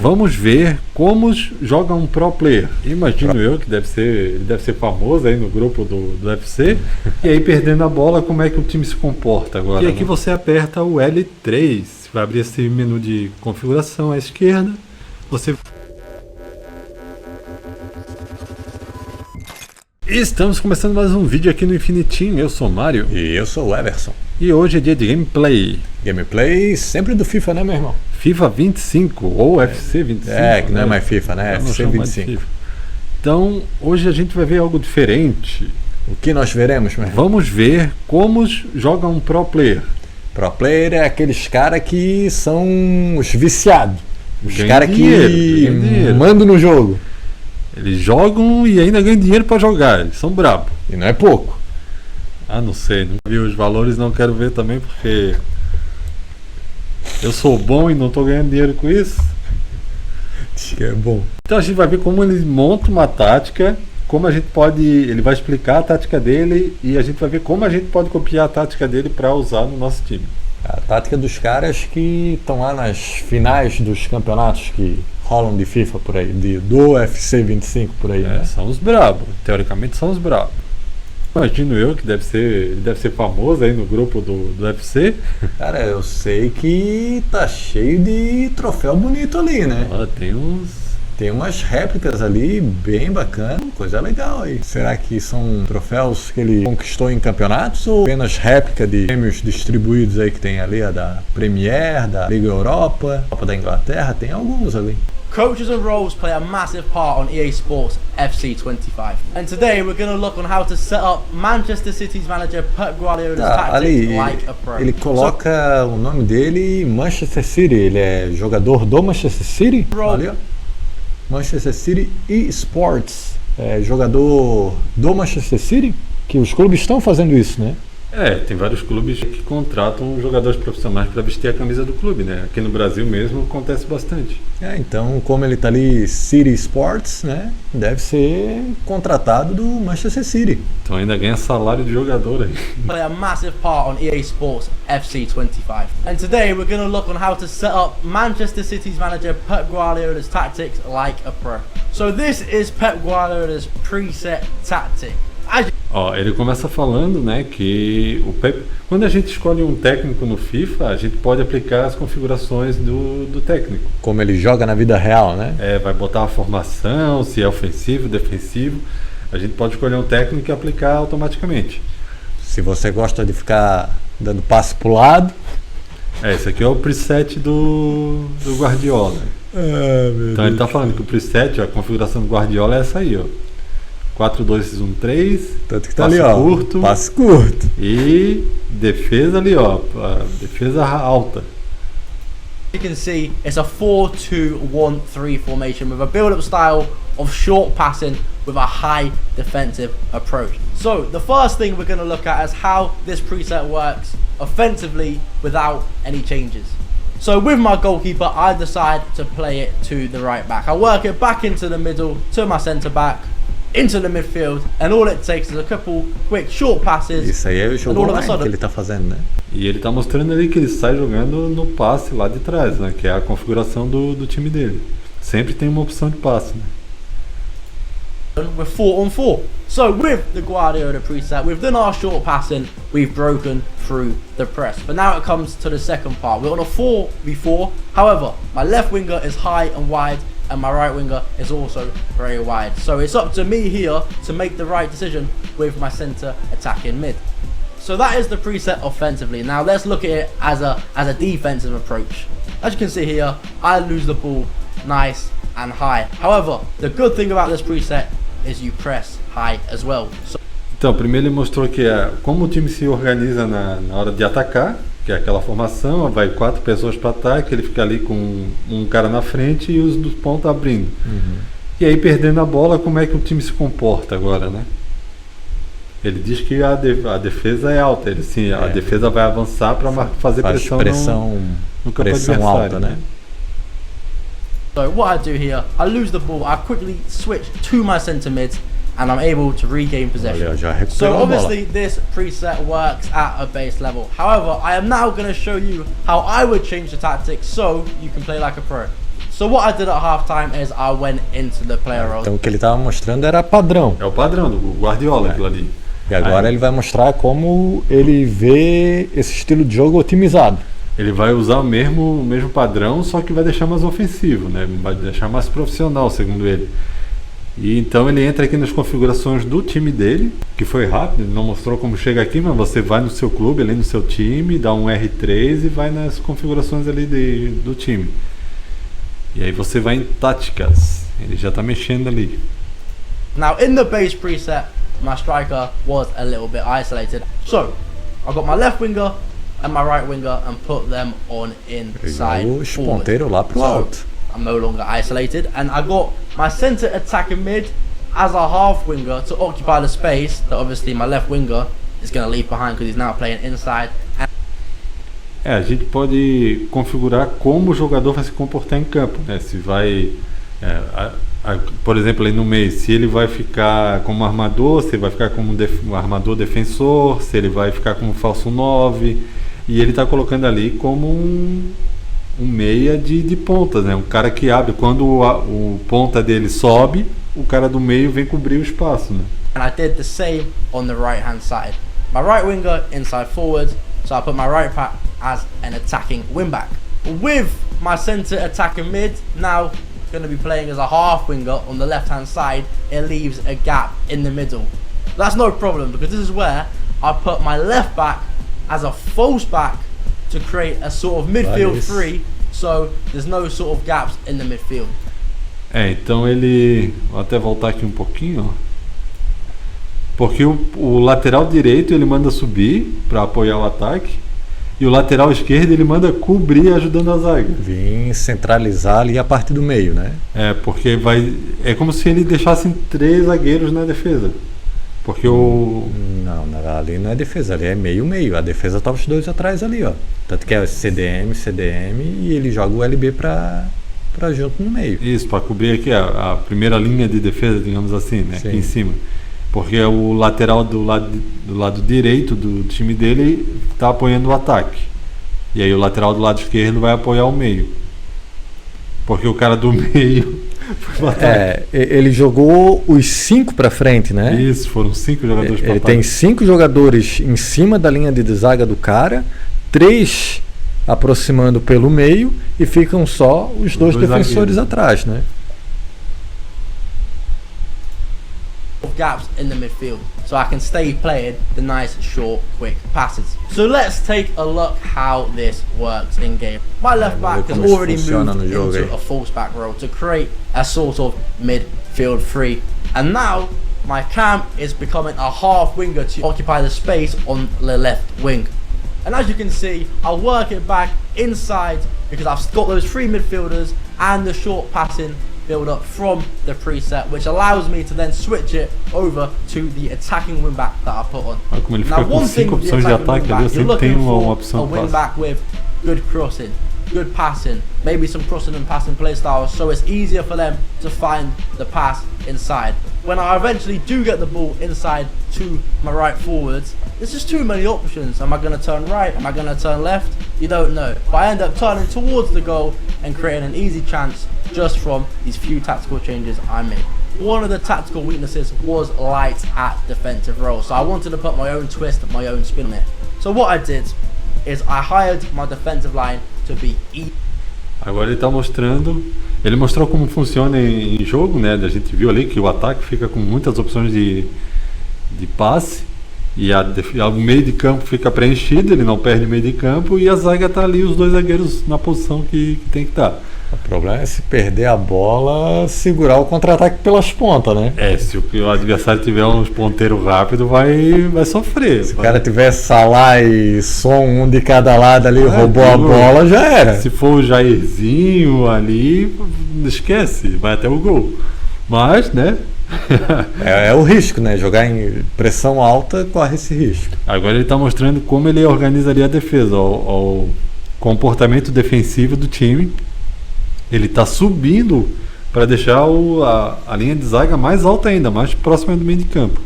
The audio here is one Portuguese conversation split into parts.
Vamos ver como joga um pro player. Imagino eu que ele deve ser famoso aí no grupo do UFC. E aí, perdendo a bola, como é que o time se comporta agora? E aqui você aperta o L3. Vai abrir esse menu de configuração à esquerda. Você... Estamos começando mais um vídeo aqui no Infinitinho. Eu sou o Mário. E eu sou o Everson. E hoje é dia de gameplay. Gameplay sempre do FIFA, né, meu irmão? FIFA 25 ou UFC 25. É, que não é mais FIFA, né? UFC 25. Então, hoje a gente vai ver algo diferente. O que nós veremos, meu irmão? Vamos ver como joga um pro player. Pro player é aqueles caras que são os viciados. Os caras que mandam no jogo. Eles jogam e ainda ganham dinheiro pra jogar. Eles são brabos. E não é pouco. Ah, não sei. Não vi os valores, não quero ver também porque... eu sou bom e não estou ganhando dinheiro com isso. Acho que é bom. Então a gente vai ver como ele monta uma tática, como a gente pode... ele vai explicar a tática dele e a gente vai ver como a gente pode copiar a tática dele para usar no nosso time. A tática dos caras que estão lá nas finais dos campeonatos que rolam de FIFA por aí, do UFC 25 por aí. Né? São os brabos. Teoricamente são os brabos. Imagino eu que ele deve ser famoso aí no grupo do UFC. Cara, eu sei que tá cheio de troféu bonito ali, né? Tem umas réplicas ali bem bacana, coisa legal aí. Será que são troféus que ele conquistou em campeonatos ou apenas réplica de prêmios distribuídos aí que tem ali, a da Premier, da Liga Europa, Copa da Inglaterra, tem alguns ali. Coaches and roles play a massive part on EA Sports FC 25. And today we're going to look on how to set up Manchester City's manager Pep Guardiola's tactics ali, like a pro. Ele coloca o nome dele Manchester City, ele é jogador do Manchester City. Ali, ó. Manchester City eSports, jogador do Manchester City, que os clubes estão fazendo isso, né? Tem vários clubes que contratam jogadores profissionais para vestir a camisa do clube, né? Aqui no Brasil mesmo acontece bastante. Então, como ele tá ali City Sports, né? Deve ser contratado do Manchester City. Então ainda ganha salário de jogador aí. Play a massive part on EA Sports FC 25. And today we're going to look on how to set up Manchester City's manager Pep Guardiola's tactics like a pro. So this is Pep Guardiola's preset tactic. Ele começa falando, né, que o Pep, quando a gente escolhe um técnico no FIFA, a gente pode aplicar as configurações do técnico. Como ele joga na vida real, né? Vai botar a formação, se é ofensivo, defensivo. A gente pode escolher um técnico e aplicar automaticamente. Se você gosta de ficar dando passe pro lado... esse aqui é o preset do Guardiola. Então ele está falando que o preset, a configuração do Guardiola é essa aí, ó. 4-2-1-3, tanto que tá ali, ó, passe curto e defesa ali, ó, defesa alta. You can see it's a 4-2-1-3 formation with a build-up style of short passing with a high defensive approach. So the first thing we're going to look at is how this preset works offensively without any changes. So with my goalkeeper, I decide to play it to the right back. I work it back into the middle to my centre back, into the midfield, and all it takes is a couple quick short passes. Isso aí é o jogo online que ele tá fazendo, né? E ele tá mostrando ali que ele sai jogando no passe lá de trás, né? Que é a configuração do time dele. Sempre tem uma opção de passe, né? We're 4-on-4. So with the Guardiola preset, we've done our short passing, we've broken through the press. But now it comes to the second part. We're on a 4v4. However, my left winger is high and wide, and my right winger is also very wide. So it's up to me here to make the right decision with my centre attacking mid. So that is the preset offensively. Now let's look at it as a defensive approach. As you can see here, I lose the ball nice and high. However, the good thing about this preset is you press high as well. Então, primeiro ele mostrou que como o time se organiza na hora de atacar, que é aquela formação, vai 4 pessoas para ataque, ele fica ali com um cara na frente e os dos pontos abrindo. E aí, perdendo a bola, como é que o time se comporta agora, né? Ele diz que a defesa é alta, a defesa vai avançar para fazer pressão no campo adversário, alta, né? So what I do here, I lose the ball, I quickly switch to my centre mid, and I'm able to regain possession. So obviously this preset works at a base level. However, I am now going to show you how I would change the tactics so you can play like a pro. So what I did at halftime is I went into the player role. Então o que ele estava mostrando era padrão. É o padrão do Guardiola, aquilo ali. E agora ele vai mostrar como ele vê esse estilo de jogo otimizado. Ele vai usar o mesmo padrão, só que vai deixar mais ofensivo, né? Vai deixar mais profissional, segundo ele. E então ele entra aqui nas configurações do time dele, que foi rápido, ele não mostrou como chega aqui, mas você vai no seu clube, ali no seu time, dá um R3 e vai nas configurações ali do time. E aí você vai em táticas, ele já está mexendo ali. Now in the base preset, my striker was a little bit isolated. So, I got my left winger and my right winger and put them on inside os ponteiros lá pro alto. I'm no longer isolated, and I got my centre attacking mid as a half winger to occupy the space that obviously my left winger is going to leave behind because he's now playing inside. A gente pode configurar como o jogador vai se comportar em campo, né? Se vai, por exemplo, ali no meio, se ele vai ficar como armador, se ele vai ficar como um armador defensor, se ele vai ficar como falso 9, e ele está colocando ali como um meia de pontas, né? Um cara que abre, quando o ponta dele sobe, o cara do meio vem cobrir o espaço, né? And I did the same on the right hand side. My right winger inside forward, so I put my right back as an attacking wing back. With my centre attacking mid, now going to be playing as a half winger on the left hand side, it leaves a gap in the middle. That's no problem because this is where I put my left back as a false back to create a sort of midfield three, so there's no sort of gaps in the midfield. Então ele... Vou até voltar aqui um pouquinho, ó. Porque o lateral direito ele manda subir para apoiar o ataque, e o lateral esquerdo ele manda cobrir ajudando a zaga. Vim centralizar ali a parte do meio, né? Porque é como se ele deixasse 3 zagueiros na defesa. Porque Não, ali não é defesa, ali é meio. A defesa tá os 2 atrás ali, ó. Tanto que é CDM, e ele joga o LB pra junto no meio. Isso, para cobrir aqui a primeira linha de defesa, digamos assim, né? Sim. Aqui em cima. Porque o lateral do lado direito do time dele tá apoiando o ataque. E aí o lateral do lado esquerdo vai apoiar o meio. Porque o cara do meio... ele jogou os 5 para frente, né? Isso, foram 5 jogadores para Ele tem 5 jogadores em cima da linha de zaga do cara, 3 aproximando pelo meio e ficam só os 2 defensores atrás, né? Gaps in the midfield, so I can stay playing the nice short quick passes. So let's take a look how this works in game. My left back has already moved into a false back role to create a sort of midfield three, and now my cam is becoming a half winger to occupy the space on the left wing. And as you can see, I'll work it back inside because I've got those 3 midfielders and the short passing build up from the preset, which allows me to then switch it over to the attacking wing back that I put on. Como ele fica com 5 opções de ataque ali, eu sempre tenho uma opção de passe. A wing back with good crossing, good passing, maybe some crossing and passing play styles, so it's easier for them to find the pass inside. When I eventually do get the ball inside to my right forwards, there's just too many options. Am I going to turn right? Am I going to turn left? You don't know. But I end up turning towards the goal and creating an easy chance just from these few tactical changes I made. One of the tactical weaknesses was light at defensive roles, so I wanted to put my own twist, my own spin on it. So what I did is I hired my defensive line to be Agora ele está mostrando, ele mostrou como funciona em jogo, né? A gente viu ali que o ataque fica com muitas opções de passe e o meio de campo fica preenchido, ele não perde o meio de campo e a zaga está ali, os 2 zagueiros na posição que tem que estar. O problema é se perder a bola, segurar o contra-ataque pelas pontas, né? Se o adversário tiver uns ponteiros rápidos, vai sofrer. Se o cara tiver Salah e Son, um de cada lado ali, roubou a bola, já era. Se for o Jairzinho ali, esquece, vai até o gol. Mas, né? é o risco, né? Jogar em pressão alta corre esse risco. Agora ele está mostrando como ele organizaria a defesa, o comportamento defensivo do time. Ele está subindo para deixar a linha de zaga mais alta ainda, mais próxima do meio de campo.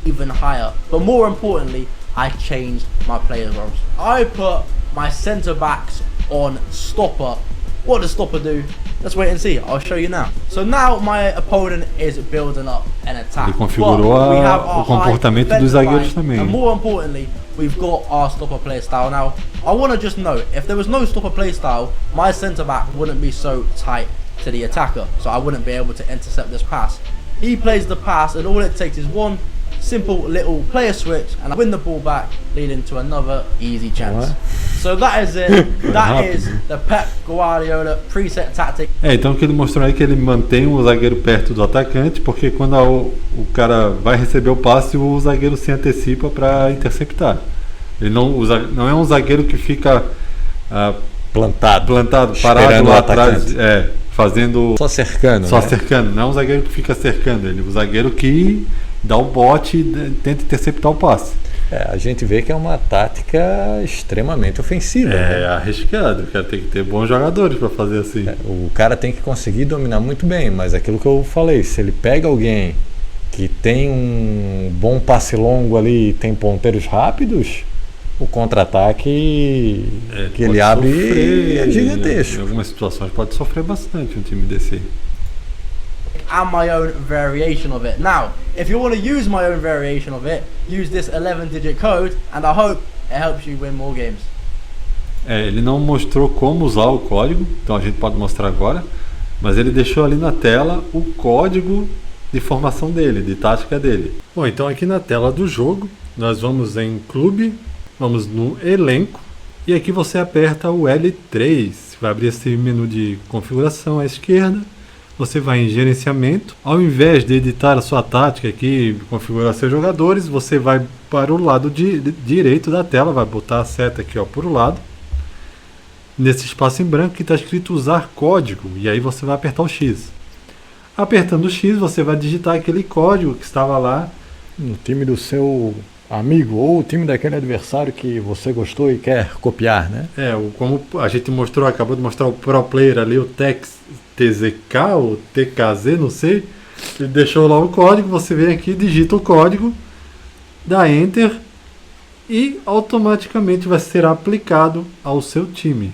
Even higher, but more importantly, I changed my player roles. I put my centre backs on stopper What does Stopper do? Let's wait and see. I'll show you now. So now my opponent is building up an attack. Ele configurou o comportamento dos zagueiros também. And more importantly, we've got our stopper playstyle. Now, I want to just note, if there was no stopper playstyle, my centre back wouldn't be so tight to the attacker, so I wouldn't be able to intercept this pass. He plays the pass, and all it takes is one simple little player switch, and I win the ball back, leading to another easy chance. What? So that is it. That is the Pep Guardiola preset tactic. Então o que ele mostrou aí é que ele mantém o zagueiro perto do atacante, porque quando o cara vai receber o passe, o zagueiro se antecipa para interceptar. Ele não é um zagueiro que fica plantado, parado lá atrás, fazendo só cercando. Não é um zagueiro que fica cercando ele, é um zagueiro que dá o bote e tenta interceptar o passe. A gente vê que é uma tática extremamente ofensiva. É arriscado, o cara tem que ter bons jogadores para fazer assim. O cara tem que conseguir dominar muito bem, mas aquilo que eu falei, se ele pega alguém que tem um bom passe longo ali e tem ponteiros rápidos, o contra-ataque que ele abre é gigantesco. Em algumas situações pode sofrer bastante um time desse. And my own variation of it. Now, if you want to use my own variation of it, use this 11-digit code, and I hope it helps you win more games. Ele não mostrou como usar o código, então a gente pode mostrar agora, mas ele deixou ali na tela o código de formação dele, de tática dele. Bom, então aqui na tela do jogo, nós vamos em clube, vamos no elenco, e aqui você aperta o L3, vai abrir esse menu de configuração à esquerda. Você vai em gerenciamento, ao invés de editar a sua tática aqui, configurar seus jogadores, você vai para o lado direito da tela, vai botar a seta aqui por um lado, nesse espaço em branco que está escrito usar código, e aí você vai apertar o X. Apertando o X, você vai digitar aquele código que estava lá no time do seu amigo ou o time daquele adversário que você gostou e quer copiar, né? Como a gente mostrou, acabou de mostrar o Pro Player ali, o TZK ou TKZ, não sei. Ele deixou lá o código, você vem aqui, digita o código, dá Enter e automaticamente vai ser aplicado ao seu time.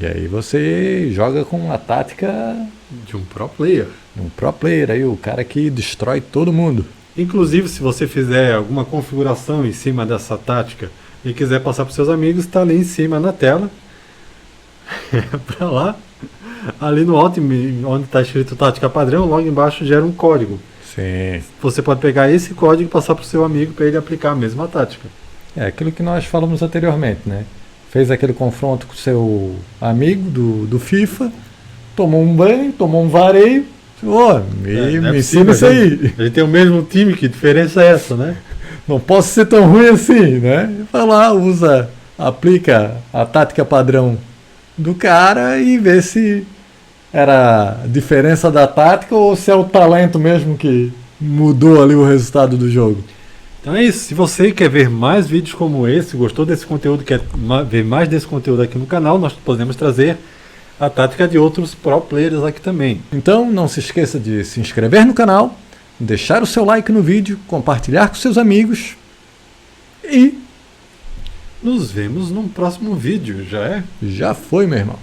E aí você joga com uma tática de um Pro Player. Um Pro Player aí, o cara que destrói todo mundo. Inclusive, se você fizer alguma configuração em cima dessa tática e quiser passar para os seus amigos, está ali em cima na tela. Para lá, ali no alto, onde está escrito tática padrão, logo embaixo gera um código. Sim. Você pode pegar esse código e passar para o seu amigo para ele aplicar a mesma tática. É aquilo que nós falamos anteriormente, né? Fez aquele confronto com o seu amigo do FIFA, tomou um banho, tomou um vareio. Me ensina isso aí. A gente tem o mesmo time, que diferença é essa, né? Não posso ser tão ruim assim, né? Vai lá, aplica a tática padrão do cara e vê se era a diferença da tática ou se é o talento mesmo que mudou ali o resultado do jogo. Então é isso. Se você quer ver mais vídeos como esse, gostou desse conteúdo, quer ver mais desse conteúdo aqui no canal, nós podemos trazer a tática de outros pro players aqui também. Então não se esqueça de se inscrever no canal, deixar o seu like no vídeo, compartilhar com seus amigos e nos vemos num próximo vídeo, já é? Já foi, meu irmão.